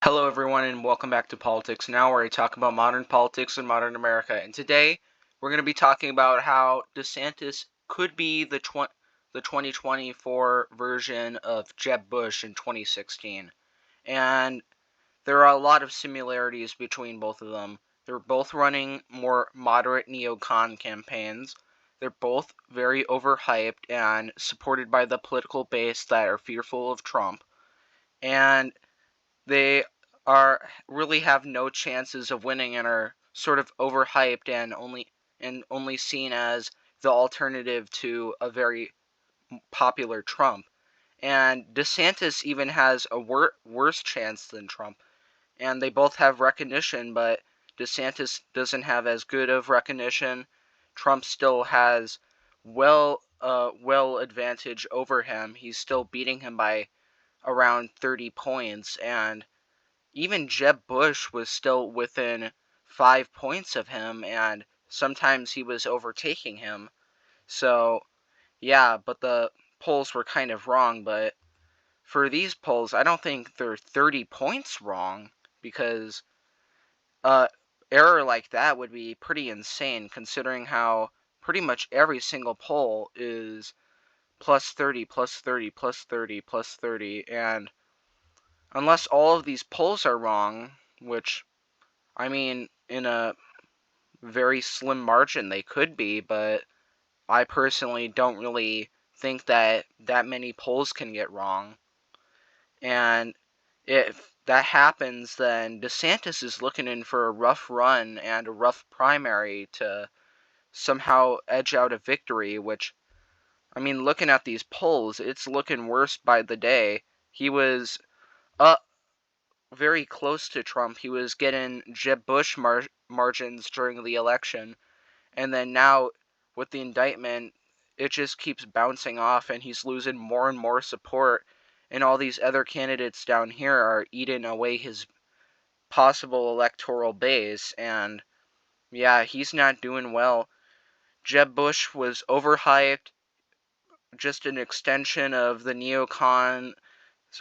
Hello, everyone, and welcome back to Politics Now, where I talk about modern politics and modern America. And today, we're going to be talking about how Desantis could be the 2024 version of Jeb Bush in 2016. And there are a lot of similarities between both of them. They're both running more moderate neocon campaigns. They're both very overhyped and supported by the political base that are fearful of Trump. And they are really have no chances of winning and are sort of overhyped and only seen as the alternative to a very popular Trump. And DeSantis even has a worse chance than Trump. And they both have recognition, but DeSantis doesn't have as good of recognition. Trump still has well advantage over him. He's still beating him by around 30 points, and even Jeb Bush was still within 5 points of him, and sometimes he was overtaking him. So, yeah, but the polls were kind of wrong, but for these polls, I don't think they're 30 points wrong, because uh error like that would be pretty insane, considering how pretty much every single poll is plus 30, plus 30, plus 30, plus 30, and unless all of these polls are wrong, which, I mean, in a very slim margin they could be, but I personally don't really think that many polls can get wrong. And if that happens, then DeSantis is looking in for a rough run and a rough primary to somehow edge out a victory, which, I mean, looking at these polls, it's looking worse by the day. He was up very close to Trump. He was getting Jeb Bush margins during the election, and then now with the indictment, it just keeps bouncing off, and he's losing more and more support. And all these other candidates down here are eating away his possible electoral base, and yeah, he's not doing well. Jeb Bush was overhyped, just an extension of the neocon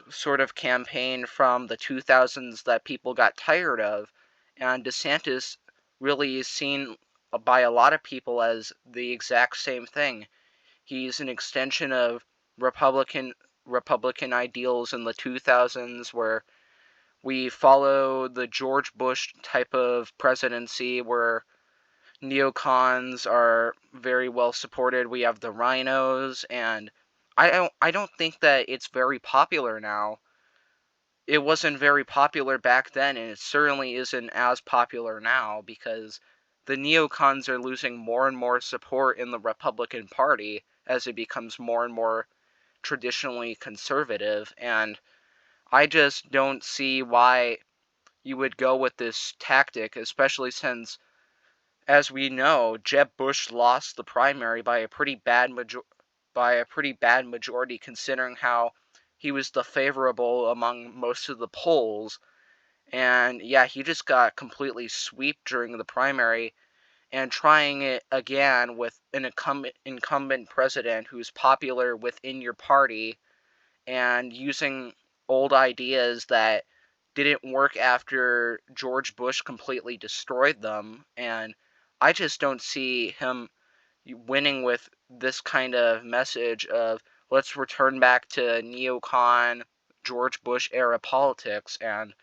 sort of campaign from the 2000s that people got tired of. And DeSantis really is seen by a lot of people as the exact same thing. He's an extension of Republican ideals in the 2000s, where we follow the George Bush type of presidency, where neocons are very well supported. We have the rhinos, and I don't think that it's very popular now. It wasn't very popular back then, and it certainly isn't as popular now, because the neocons are losing more and more support in the Republican Party as it becomes more and more traditionally conservative. And I just don't see why you would go with this tactic, especially since, as we know, Jeb Bush lost the primary by a pretty bad majority, considering how he was the favorable among most of the polls. And yeah, he just got completely swept during the primary, and trying it again with an incumbent president who's popular within your party, and using old ideas that didn't work after George Bush completely destroyed them. And I just don't see him winning with this kind of message of let's return back to neocon George Bush era politics. And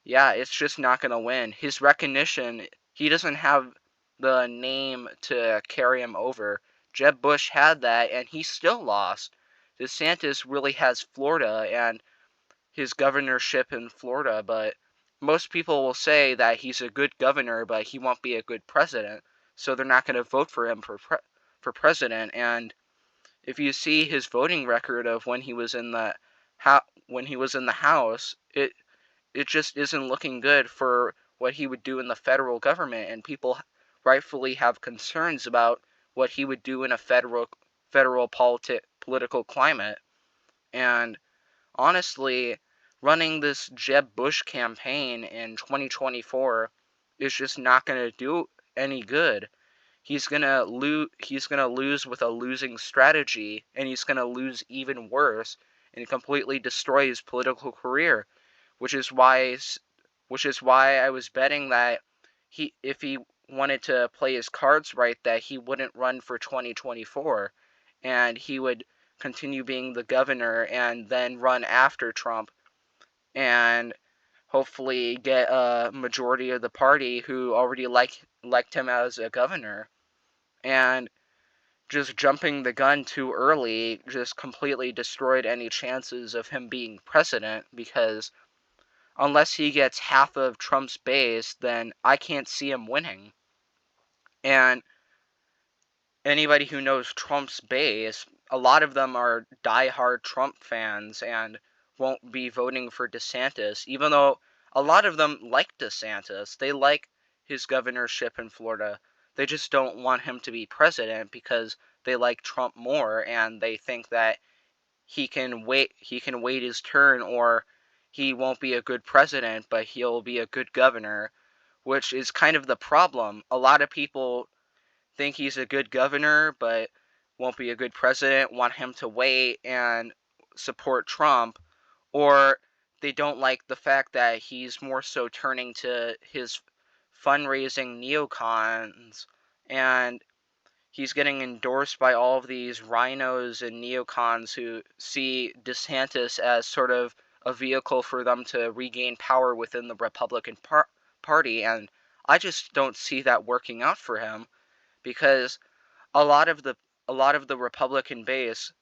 yeah, it's just not going to win. His recognition, he doesn't have the name to carry him over. Jeb Bush had that, and he still lost. DeSantis really has Florida and his governorship in Florida, but most people will say that he's a good governor, but he won't be a good president, so they're not going to vote for him for president. And if you see his voting record of when he was in the House, it just isn't looking good for what he would do in the federal government, and people rightfully have concerns about what he would do in a federal political climate. And honestly, running this Jeb Bush campaign in 2024 is just not going to do any good. He's going to lose with a losing strategy, and he's going to lose even worse and completely destroy his political career, which is why I was betting that if he wanted to play his cards right, that he wouldn't run for 2024, and he would continue being the governor and then run after Trump and hopefully get a majority of the party who already liked him as a governor. And just jumping the gun too early just completely destroyed any chances of him being president, because unless he gets half of Trump's base, then I can't see him winning. And anybody who knows Trump's base, a lot of them are diehard Trump fans and won't be voting for DeSantis, even though a lot of them like DeSantis. They like his governorship in Florida. They just don't want him to be president because they like Trump more, and they think that he can wait his turn, or he won't be a good president, but he'll be a good governor, which is kind of the problem. A lot of people think he's a good governor, but won't be a good president, want him to wait and support Trump, or they don't like the fact that he's more so turning to his fundraising neocons, and he's getting endorsed by all of these rhinos and neocons who see DeSantis as sort of a vehicle for them to regain power within the Republican Party, and I just don't see that working out for him, because a lot of the Republican base,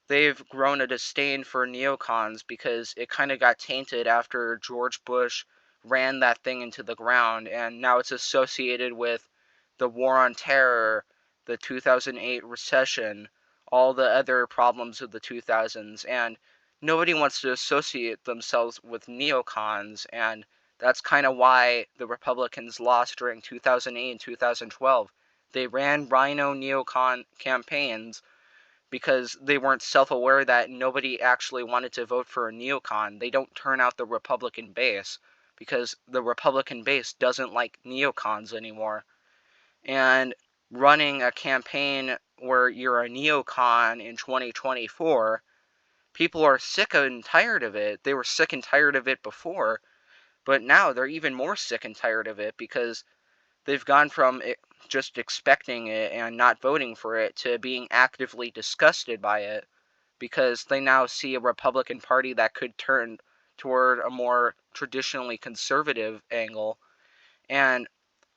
they've grown a disdain for neocons because it kind of got tainted after George Bush ran that thing into the ground, and now it's associated with the war on terror, the 2008 recession, all the other problems of the 2000s, and nobody wants to associate themselves with neocons, and that's kind of why the Republicans lost during 2008 and 2012. They ran rhino neocon campaigns because they weren't self-aware that nobody actually wanted to vote for a neocon. They don't turn out the Republican base because the Republican base doesn't like neocons anymore. And running a campaign where you're a neocon in 2024, people are sick and tired of it. They were sick and tired of it before, but now they're even more sick and tired of it because they've gone from just expecting it and not voting for it to being actively disgusted by it, because they now see a Republican Party that could turn toward a more traditionally conservative angle. And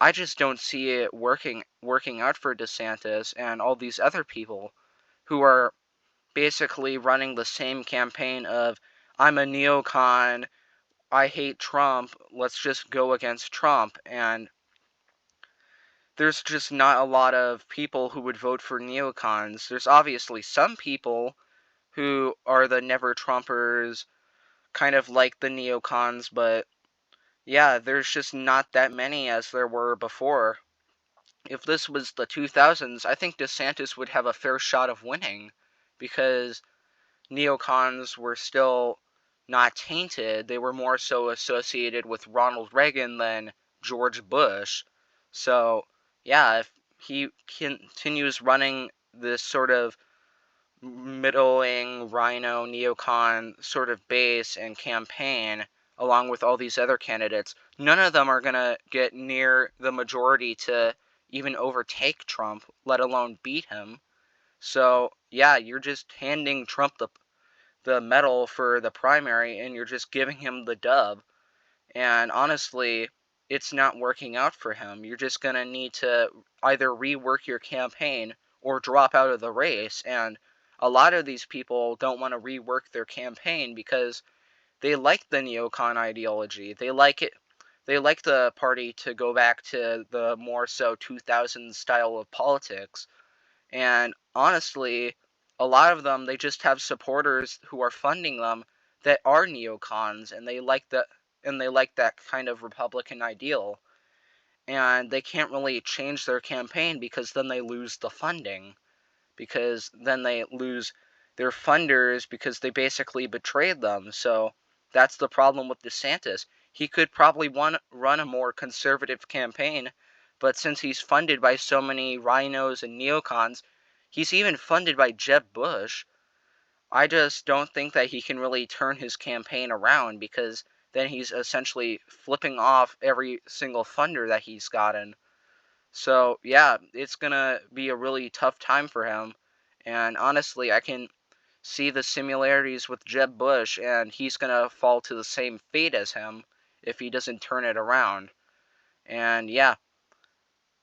I just don't see it working out for DeSantis and all these other people who are basically running the same campaign of, I'm a neocon, I hate Trump, let's just go against Trump. And there's just not a lot of people who would vote for neocons. There's obviously some people who are the never Trumpers, kind of like the neocons, but yeah, there's just not that many as there were before. If this was the 2000s, I think DeSantis would have a fair shot of winning, because neocons were still not tainted. They were more so associated with Ronald Reagan than George Bush. So, yeah, if he continues running this sort of middling rhino neocon sort of base and campaign along with all these other candidates, none of them are going to get near the majority to even overtake Trump, let alone beat him. So, yeah, you're just handing Trump the medal for the primary, and you're just giving him the dub. And honestly, it's not working out for him. You're just going to need to either rework your campaign or drop out of the race. And a lot of these people don't want to rework their campaign because they like the neocon ideology. They like it. They like the party to go back to the more so 2000s style of politics. And honestly, a lot of them, they just have supporters who are funding them that are neocons, and they like that kind of Republican ideal. And they can't really change their campaign because then they lose the funding, because then they lose their funders because they basically betrayed them. So that's the problem with DeSantis. He could probably run a more conservative campaign, but since he's funded by so many rhinos and neocons, he's even funded by Jeb Bush, I just don't think that he can really turn his campaign around, because then he's essentially flipping off every single thunder that he's gotten. So, yeah, it's going to be a really tough time for him. And honestly, I can see the similarities with Jeb Bush, and he's going to fall to the same fate as him if he doesn't turn it around. And yeah,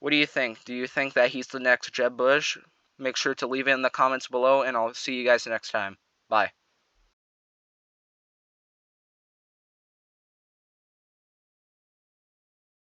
what do you think? Do you think that he's the next Jeb Bush? Make sure to leave it in the comments below, and I'll see you guys next time. Bye.